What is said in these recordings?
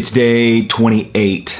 It's day 28.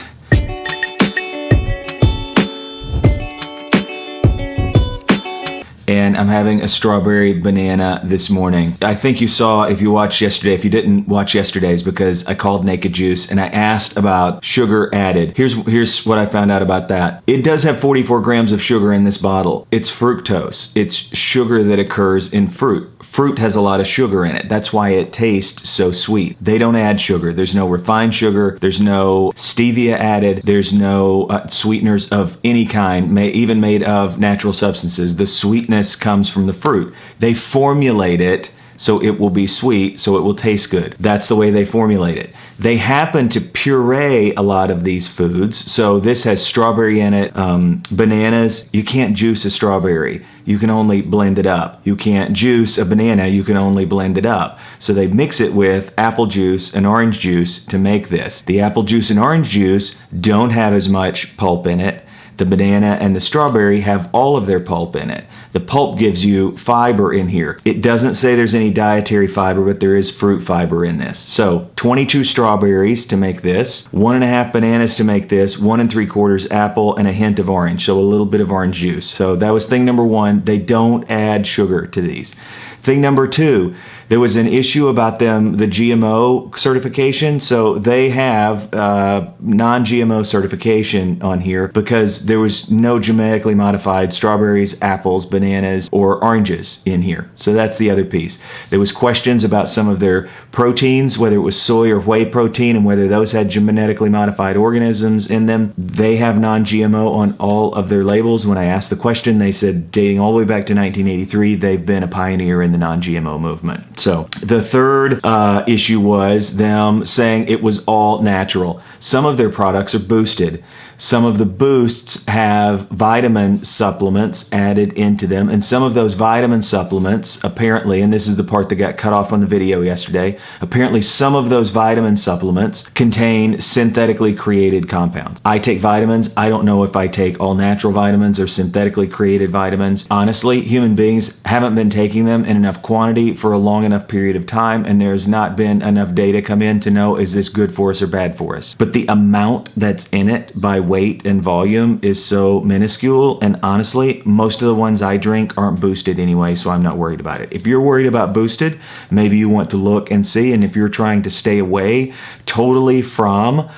And I'm having a strawberry banana this morning. I think you saw, if you watched yesterday, if you didn't watch yesterday's, because I called Naked Juice and I asked about sugar added. Here's what I found out about that. It does have 44 grams of sugar in this bottle. It's fructose. It's sugar that occurs in fruit. Fruit has a lot of sugar in it. That's why it tastes so sweet. They don't add sugar. There's no refined sugar. There's no stevia added. There's no sweeteners of any kind, even made of natural substances. The sweetness comes from the fruit. They formulate it so it will be sweet, so it will taste good. That's the way they formulate it. They happen to puree a lot of these foods. So this has strawberry in it, bananas. You can't juice a strawberry. You can only blend it up. You can't juice a banana. You can only blend it up. So they mix it with apple juice and orange juice to make this. The apple juice and orange juice don't have as much pulp in it. The banana and the strawberry have all of their pulp in it. The pulp gives you fiber in here. It doesn't say there's any dietary fiber, but there is fruit fiber in this. So 22 strawberries to make this, 1.5 bananas to make this, 1 3/4 apple, and a hint of orange. So a little bit of orange juice. So that was thing number one. They don't add sugar to these. Thing number two, there was an issue about them, the GMO certification. So they have non-GMO certification on here because there was no genetically modified strawberries, apples, bananas, or oranges in here. So that's the other piece. There was questions about some of their proteins, whether it was soy or whey protein, and whether those had genetically modified organisms in them. They have non-GMO on all of their labels. When I asked the question, they said dating all the way back to 1983, they've been a pioneer in the non-GMO movement. So the third issue was them saying it was all natural. Some of their products are boosted. Some of the boosts have vitamin supplements added into them, and some of those vitamin supplements apparently, and this is the part that got cut off on the video yesterday, apparently some of those vitamin supplements contain synthetically created compounds. I take vitamins. I don't know if I take all natural vitamins or synthetically created vitamins. Honestly, human beings haven't been taking them in enough quantity for a long enough period of time, and there's not been enough data come in to know is this good for us or bad for us. But the amount that's in it by weight and volume is so minuscule, and honestly, most of the ones I drink aren't boosted anyway, so I'm not worried about it. If you're worried about boosted, maybe you want to look and see, and if you're trying to stay away totally from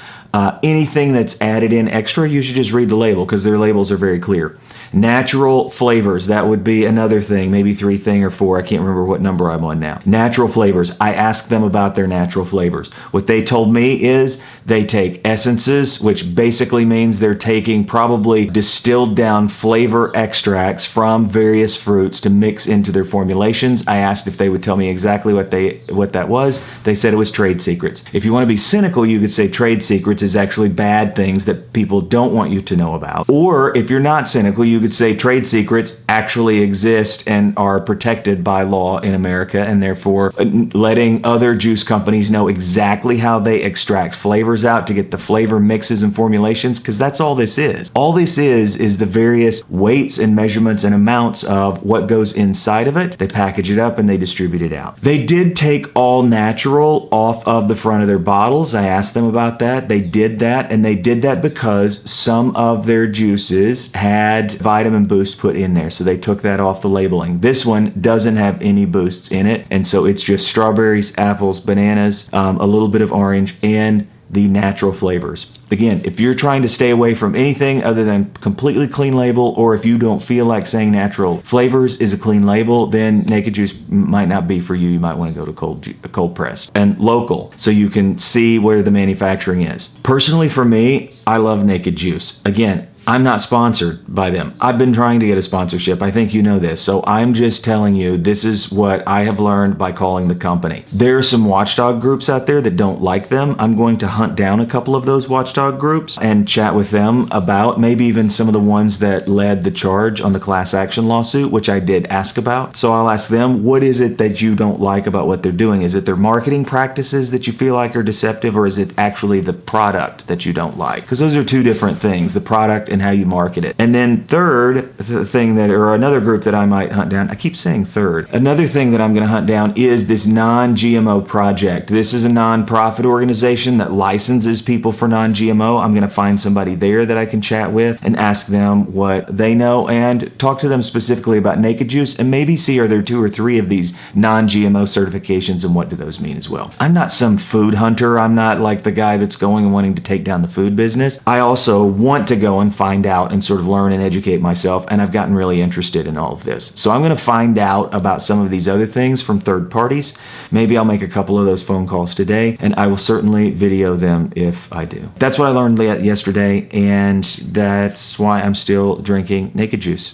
anything that's added in extra, you should just read the label because their labels are very clear. Natural flavors, that would be another thing, maybe 3 thing or 4, I can't remember what number I'm on now. Natural flavors, I asked them about their natural flavors. What they told me is they take essences, which basically means they're taking probably distilled down flavor extracts from various fruits to mix into their formulations. I asked if they would tell me exactly what that was. They said it was trade secrets. If you want to be cynical, you could say trade secrets is actually bad things that people don't want you to know about. Or if you're not cynical, you could say trade secrets actually exist and are protected by law in America, and therefore letting other juice companies know exactly how they extract flavors out to get the flavor mixes and formulations, because that's all this is. All this is the various weights and measurements and amounts of what goes inside of it. They package it up and they distribute it out. They did take all natural off of the front of their bottles. I asked them about that. They did that, and they did that because some of their juices had vitamin boost put in there, so they took that off the labeling. This one doesn't have any boosts in it, and so it's just strawberries, apples, bananas, a little bit of orange, and the natural flavors. Again, if you're trying to stay away from anything other than completely clean label, or if you don't feel like saying natural flavors is a clean label, then Naked Juice might not be for you. You might want to go to cold pressed and local, so you can see where the manufacturing is. Personally, for me, I love Naked Juice. Again, I'm not sponsored by them. I've been trying to get a sponsorship. I think you know this. So I'm just telling you, this is what I have learned by calling the company. There are some watchdog groups out there that don't like them. I'm going to hunt down a couple of those watchdog groups and chat with them about maybe even some of the ones that led the charge on the class action lawsuit, which I did ask about. So I'll ask them, what is it that you don't like about what they're doing? Is it their marketing practices that you feel like are deceptive, or is it actually the product that you don't like? Because those are two different things, the product and and how you market it. And then third thing or another group that I might hunt down, I keep saying third, another thing that I'm going to hunt down is this non-GMO project. This is a non-profit organization that licenses people for non-GMO. I'm going to find somebody there that I can chat with and ask them what they know and talk to them specifically about Naked Juice, and maybe see are there 2 or 3 of these non-GMO certifications and what do those mean as well. I'm not some food hunter. I'm not like the guy that's going and wanting to take down the food business. I also want to go and find out and sort of learn and educate myself, and I've gotten really interested in all of this. So I'm going to find out about some of these other things from third parties. Maybe I'll make a couple of those phone calls today, and I will certainly video them if I do. That's what I learned yesterday, and that's why I'm still drinking Naked Juice.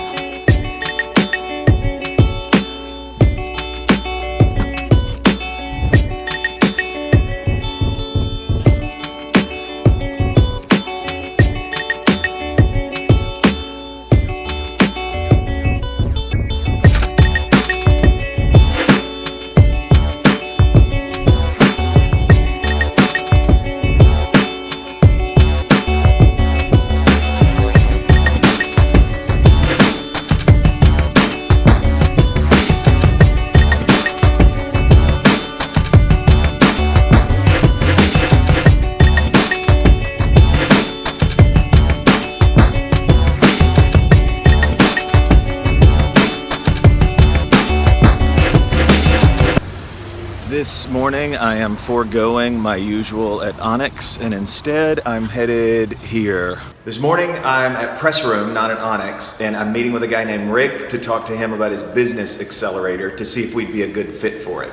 This morning I am foregoing my usual at Onyx, and instead I'm headed here. This morning I'm at Press Room, not at Onyx, and I'm meeting with a guy named Rick to talk to him about his business accelerator to see if we'd be a good fit for it.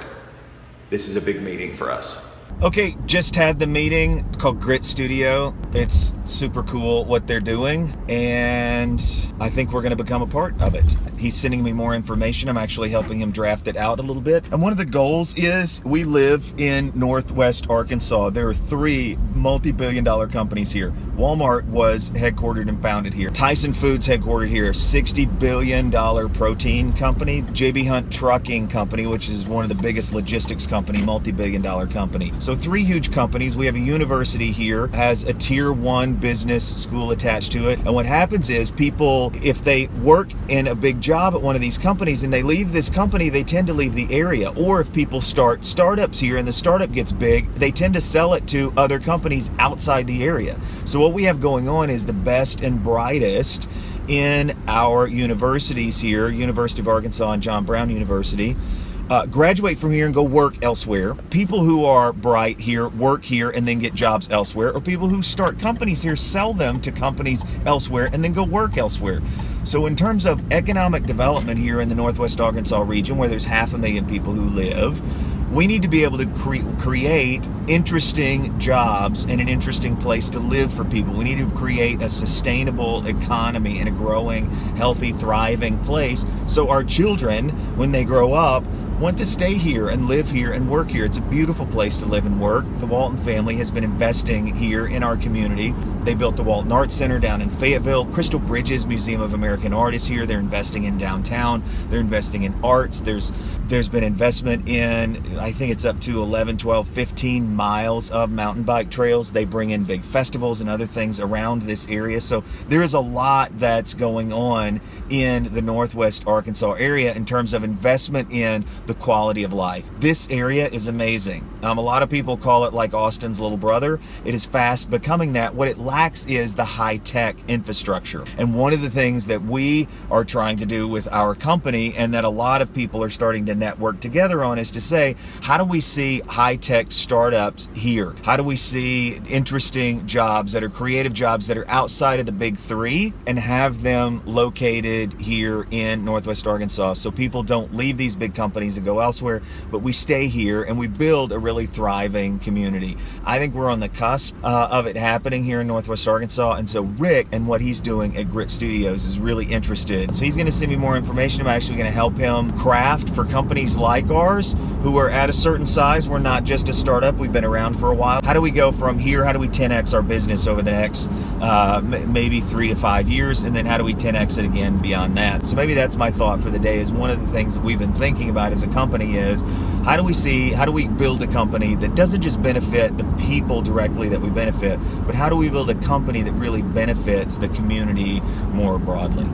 This is a big meeting for us. Okay, just had the meeting. It's called Grit Studio. It's super cool what they're doing, and I think we're going to become a part of it. He's sending me more information. I'm actually helping him draft it out a little bit. And one of the goals is we live in Northwest Arkansas. There are 3 multi-billion-dollar companies here. Walmart was headquartered and founded here. Tyson Foods headquartered here. $60 billion protein company. J.B. Hunt Trucking Company, which is one of the biggest logistics company, multi-billion-dollar company. So 3 huge companies. We have a university here, has a tier 1 business school attached to it. And what happens is people, if they work in a big job at one of these companies and they leave this company, they tend to leave the area. Or if people start startups here and the startup gets big, they tend to sell it to other companies outside the area. So what we have going on is the best and brightest in our universities here, University of Arkansas and John Brown University, graduate from here and go work elsewhere. People who are bright here work here and then get jobs elsewhere, or people who start companies here sell them to companies elsewhere and then go work elsewhere. So in terms of economic development here in the Northwest Arkansas region, where there's 500,000 people who live, we need to be able to create interesting jobs and an interesting place to live for people. We need to create a sustainable economy and a growing, healthy, thriving place so our children, when they grow up, want to stay here and live here and work here. It's a beautiful place to live and work. The Walton family has been investing here in our community. They built the Walton Arts Center down in Fayetteville. Crystal Bridges Museum of American Art is here. They're investing in downtown. They're investing in arts. There's been investment in, I think it's up to 11, 12, 15 miles of mountain bike trails. They bring in big festivals and other things around this area. So there is a lot that's going on in the Northwest Arkansas area in terms of investment in the quality of life. This area is amazing. A lot of people call it like Austin's little brother. It is fast becoming that. What it lacks is the high-tech infrastructure. And one of the things that we are trying to do with our company, and that a lot of people are starting to network together on, is to say, how do we see high-tech startups here? How do we see interesting jobs that are creative jobs that are outside of the big 3 and have them located here in Northwest Arkansas so people don't leave these big companies and go elsewhere, but we stay here and we build a really thriving community. I think we're on the cusp of it happening here in Northwest Arkansas, and so Rick and what he's doing at Grit Studios is really interested. So he's going to send me more information. I'm actually going to help him craft for companies like ours who are at a certain size. We're not just a startup. We've been around for a while. How do we go from here? How do we 10x our business over the next maybe 3 to 5 years? And then how do we 10x it again beyond that? So maybe that's my thought for the day, is one of the things that we've been thinking about as a company is, How do we build a company that doesn't just benefit the people directly that we benefit, but how do we build a company that really benefits the community more broadly?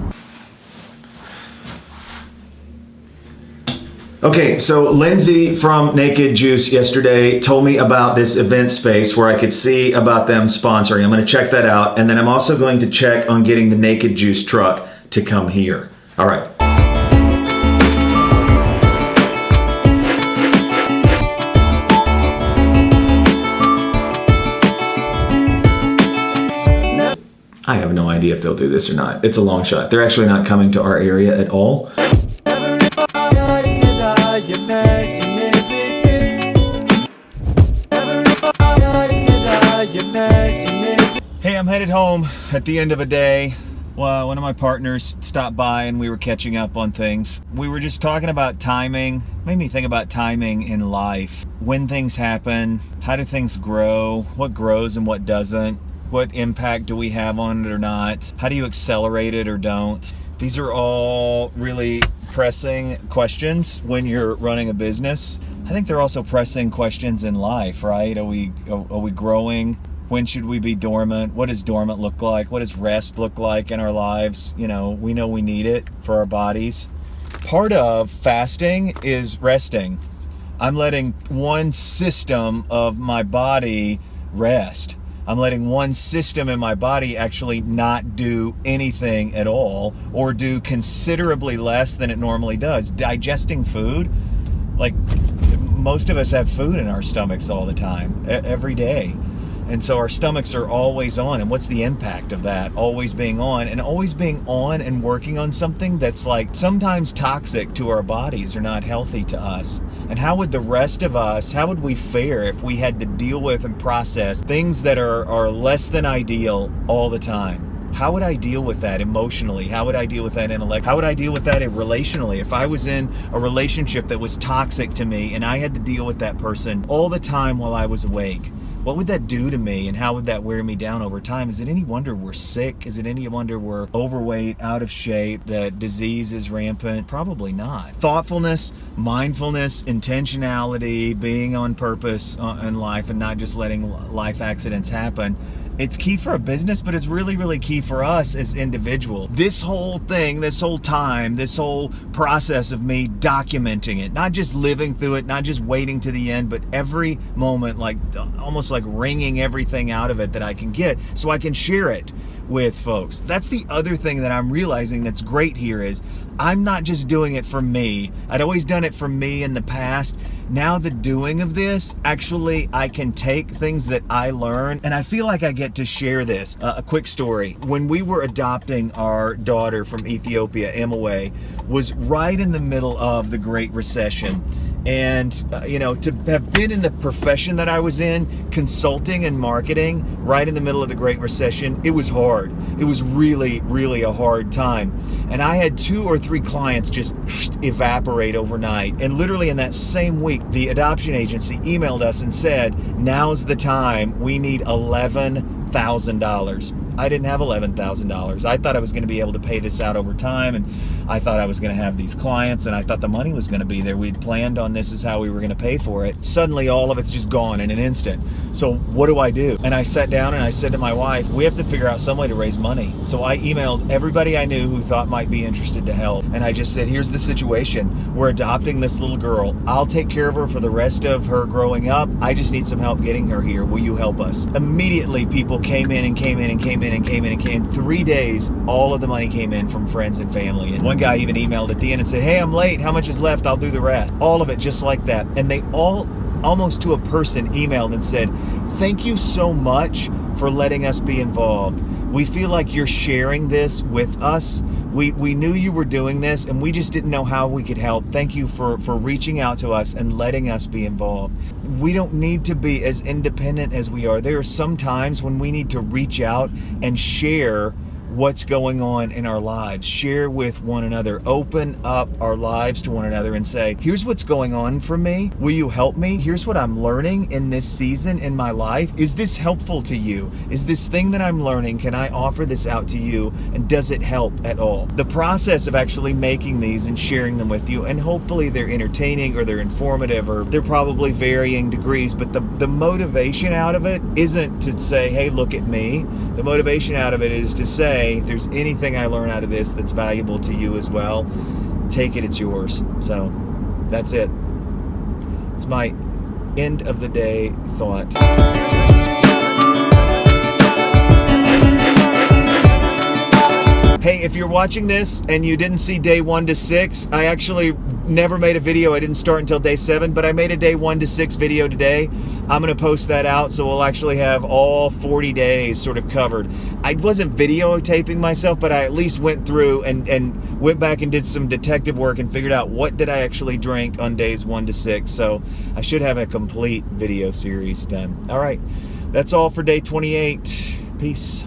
Okay, so Lindsay from Naked Juice yesterday told me about this event space where I could see about them sponsoring. I'm going to check that out, and then I'm also going to check on getting the Naked Juice truck to come here. All right. I have no idea if they'll do this or not. It's a long shot. They're actually not coming to our area at all. Hey, I'm headed home at the end of a day. Well, one of my partners stopped by and we were catching up on things. We were just talking about timing. Made me think about timing in life. When things happen, how do things grow? What grows and what doesn't? What impact do we have on it or not? How do you accelerate it or don't? These are all really pressing questions when you're running a business. I think they're also pressing questions in life, right? Are we growing? When should we be dormant? What does dormant look like? What does rest look like in our lives? We know we need it for our bodies. Part of fasting is resting. I'm letting one system of my body rest. I'm letting one system in my body actually not do anything at all, or do considerably less than it normally does. Digesting food, like most of us have food in our stomachs all the time, every day. And so our stomachs are always on. And what's the impact of that? Always being on and working on something that's like sometimes toxic to our bodies or not healthy to us. And how would the rest of us, how would we fare if we had to deal with and process things that are less than ideal all the time? How would I deal with that emotionally? How would I deal with that intellectually? How would I deal with that relationally? If I was in a relationship that was toxic to me and I had to deal with that person all the time while I was awake, what would that do to me, and how would that wear me down over time? Is it any wonder we're sick? Is it any wonder we're overweight, out of shape, that disease is rampant? Probably not. Thoughtfulness, mindfulness, intentionality, being on purpose in life and not just letting life accidents happen. It's key for a business, but it's really, really key for us as individuals. This whole thing, this whole time, this whole process of me documenting it, not just living through it, not just waiting to the end, but every moment, like almost like wringing everything out of it that I can get so I can share it with folks. That's the other thing that I'm realizing that's great here is I'm not just doing it for me. I'd always done it for me in the past. Now the doing of this, actually I can take things that I learn and I feel like I get to share this. A quick story. When we were adopting our daughter from Ethiopia, Emaway, was right in the middle of the Great Recession. And, to have been in the profession that I was in, consulting and marketing, right in the middle of the Great Recession, it was hard. It was really, really a hard time. And I had 2 or 3 clients just evaporate overnight. And literally in that same week, the adoption agency emailed us and said, now's the time, we need $11,000. I didn't have $11,000. I thought I was going to be able to pay this out over time, and I thought I was going to have these clients, and I thought the money was going to be there. We'd planned on this is how we were going to pay for it. Suddenly, all of it's just gone in an instant. So what do I do? And I sat down and I said to my wife, we have to figure out some way to raise money. So I emailed everybody I knew who thought might be interested to help. And I just said, here's the situation. We're adopting this little girl. I'll take care of her for the rest of her growing up. I just need some help getting her here. Will you help us? Immediately, people came in. 3 days, all of the money came in from friends and family. And one guy even emailed at the end and said, hey, I'm late. How much is left? I'll do the rest. All of it just like that. And they all, almost to a person, emailed and said, thank you so much for letting us be involved. We feel like you're sharing this with us. We knew you were doing this and we just didn't know how we could help. Thank you for reaching out to us and letting us be involved. We don't need to be as independent as we are. There are some times when we need to reach out and share what's going on in our lives. Share with one another. Open up our lives to one another and say, here's what's going on for me. Will you help me? Here's what I'm learning in this season in my life. Is this helpful to you? Is this thing that I'm learning, can I offer this out to you? And does it help at all? The process of actually making these and sharing them with you, and hopefully they're entertaining or they're informative or they're probably varying degrees, but the motivation out of it isn't to say, hey, look at me. The motivation out of it is to say, if there's anything I learn out of this that's valuable to you as well, take it, it's yours. So that's it. It's my end of the day thought. Hey, if you're watching this and you didn't see day 1 to 6, I actually never made a video. I didn't start until day 7, but I made a day 1 to 6 video today. I'm going to post that out, so we'll actually have all 40 days sort of covered. I wasn't videotaping myself, but I at least went through and went back and did some detective work and figured out what did I actually drink on days 1 to 6. So I should have a complete video series done. All right, that's all for day 28. Peace.